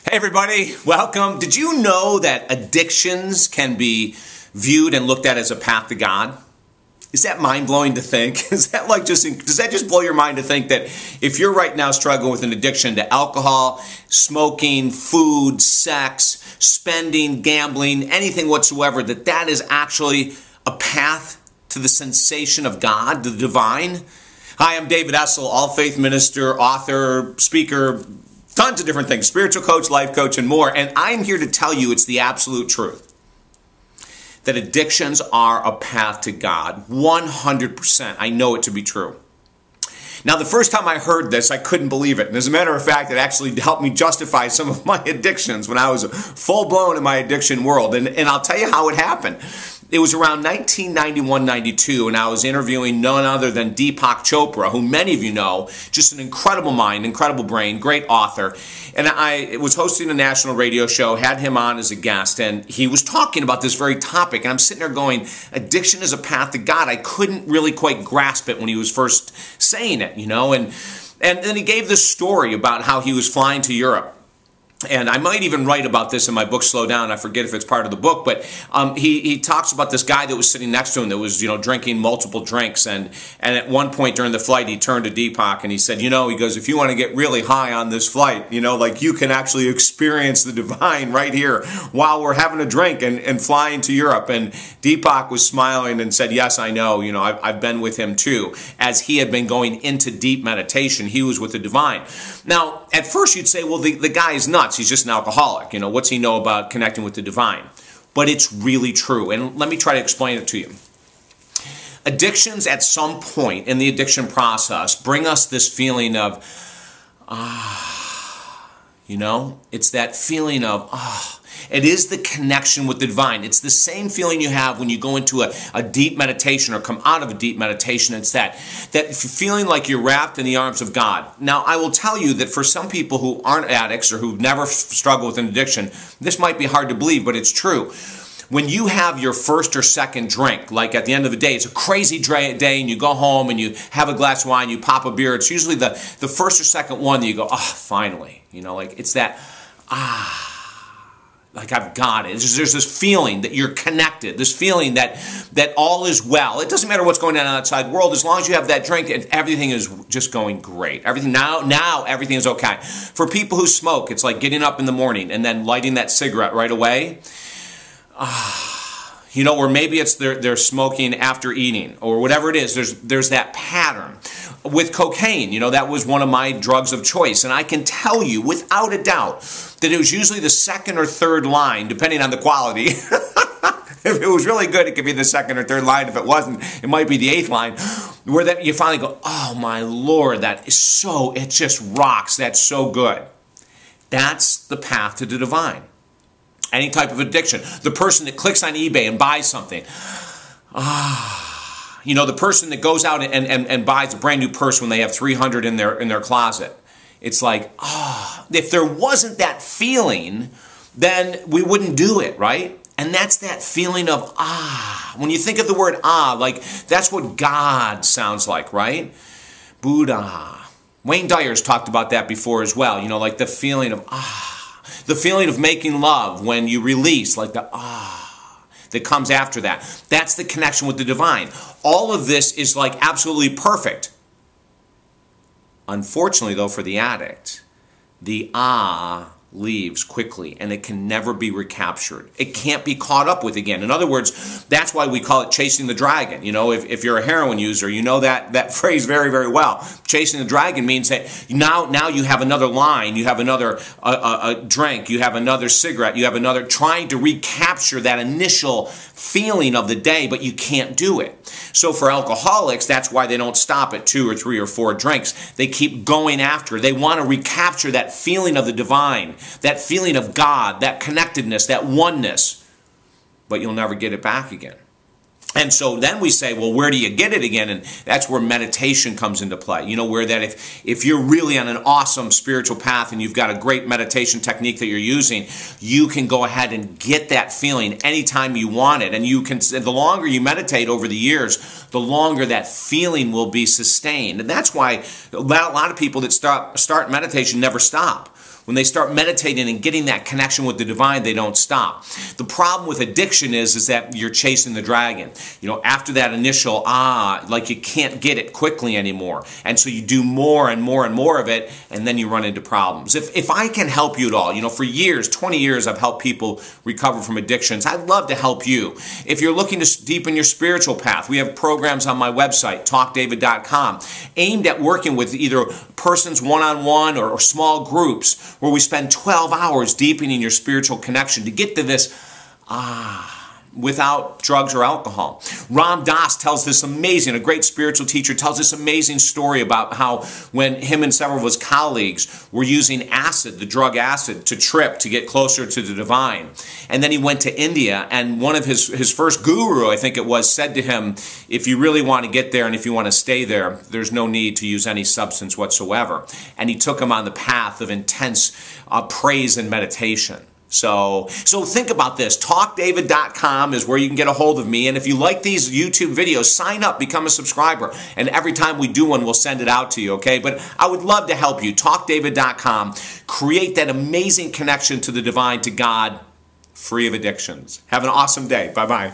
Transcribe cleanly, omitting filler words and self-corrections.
Hey everybody, welcome. Did you know that addictions can be viewed and looked at as a path to God? Is that mind-blowing to think? Does that just blow your mind to think that if you're right now struggling with an addiction to alcohol, smoking, food, sex, spending, gambling, anything whatsoever, that is actually a path to the sensation of God, the divine? Hi, I'm David Essel, all-faith minister, author, speaker, tons of different things, spiritual coach, life coach, and more. And I'm here to tell you it's the absolute truth. That addictions are a path to God. 100%. I know it to be true. Now, the first time I heard this, I couldn't believe it. And as a matter of fact, it actually helped me justify some of my addictions when I was full-blown in my addiction world. And I'll tell you how it happened. It was around 1991-92, and I was interviewing none other than Deepak Chopra, who many of you know, just an incredible mind, incredible brain, great author. And I was hosting a national radio show, had him on as a guest, and he was talking about this very topic. And I'm sitting there going, addiction is a path to God. I couldn't really quite grasp it when he was first saying it, you know. And then he gave this story about how he was flying to Europe. And I might even write about this in my book, Slow Down. I forget if it's part of the book, but he talks about this guy that was sitting next to him that was, drinking multiple drinks. And at one point during the flight, he turned to Deepak and he said, he goes, if you want to get really high on this flight, like you can actually experience the divine right here while we're having a drink and flying to Europe. And Deepak was smiling and said, yes, I know. I've been with him too. As he had been going into deep meditation, he was with the divine. Now, at first you'd say, well, the guy is nuts. He's just an alcoholic. What's he know about connecting with the divine? But it's really true. And let me try to explain it to you. Addictions at some point in the addiction process bring us this feeling of, it's that feeling of, It is the connection with the divine. It's the same feeling you have when you go into a deep meditation or come out of a deep meditation. It's that feeling like you're wrapped in the arms of God. Now, I will tell you that for some people who aren't addicts or who've never struggled with an addiction, this might be hard to believe, but it's true. When you have your first or second drink, like at the end of the day, it's a crazy day and you go home and you have a glass of wine, you pop a beer, it's usually the first or second one that you go, finally. It's that, like I've got it. There's this feeling that you're connected, this feeling that all is well. It doesn't matter what's going on outside the world, as long as you have that drink, everything is just going great. Everything now everything is okay. For people who smoke, it's like getting up in the morning and then lighting that cigarette right away. Or maybe it's they're smoking after eating or whatever it is. There's that pattern. With cocaine, that was one of my drugs of choice. And I can tell you without a doubt that it was usually the second or third line, depending on the quality. If it was really good, it could be the second or third line. If it wasn't, it might be the eighth line. Where you finally go, oh my Lord, it just rocks. That's so good. That's the path to the divine. Any type of addiction. The person that clicks on eBay and buys something. The person that goes out and buys a brand new purse when they have 300 in their closet. It's like, if there wasn't that feeling, then we wouldn't do it, right? And that's that feeling of, When you think of the word like that's what God sounds like, right? Buddha. Wayne Dyer's talked about that before as well. Like the feeling of, the feeling of making love when you release, like the that comes after that. That's the connection with the divine. All of this is like absolutely perfect. Unfortunately, though, for the addict, the leaves quickly and it can never be recaptured. It can't be caught up with again. In other words, that's why we call it chasing the dragon. If you're a heroin user, you know that phrase very, very well. Chasing the dragon means that now you have another line, you have another drink, you have another cigarette, you have another, trying to recapture that initial feeling of the day, but you can't do it. So for alcoholics, that's why they don't stop at 2 or 3 or 4 drinks. They keep going after. They want to recapture that feeling of the divine, that feeling of God, that connectedness, that oneness, but you'll never get it back again. And so then we say, well, where do you get it again? And that's where meditation comes into play. Where that if you're really on an awesome spiritual path and you've got a great meditation technique that you're using, you can go ahead and get that feeling anytime you want it. And the longer you meditate over the years, the longer that feeling will be sustained. And that's why a lot of people that start meditation never stop. When they start meditating and getting that connection with the divine, they don't stop. The problem with addiction is that you're chasing the dragon. You know, after that initial, like you can't get it quickly anymore. And so you do more and more and more of it, and then you run into problems. If I can help you at all, you know, for years, 20 years, I've helped people recover from addictions. I'd love to help you. If you're looking to deepen your spiritual path, we have programs on my website, talkdavid.com, aimed at working with either persons one-on-one or small groups, where we spend 12 hours deepening your spiritual connection to get to this without drugs or alcohol. Ram Dass tells this amazing, a great spiritual teacher, tells this amazing story about how when him and several of his colleagues were using acid, the drug acid, to trip, to get closer to the divine. And then he went to India, and one of his first guru, I think it was, said to him, if you really want to get there and if you want to stay there, there's no need to use any substance whatsoever. And he took him on the path of intense praise and meditation. So think about this. TalkDavid.com is where you can get a hold of me. And if you like these YouTube videos, sign up, become a subscriber. And every time we do one, we'll send it out to you, okay? But I would love to help you. TalkDavid.com. Create that amazing connection to the divine, to God, free of addictions. Have an awesome day. Bye-bye.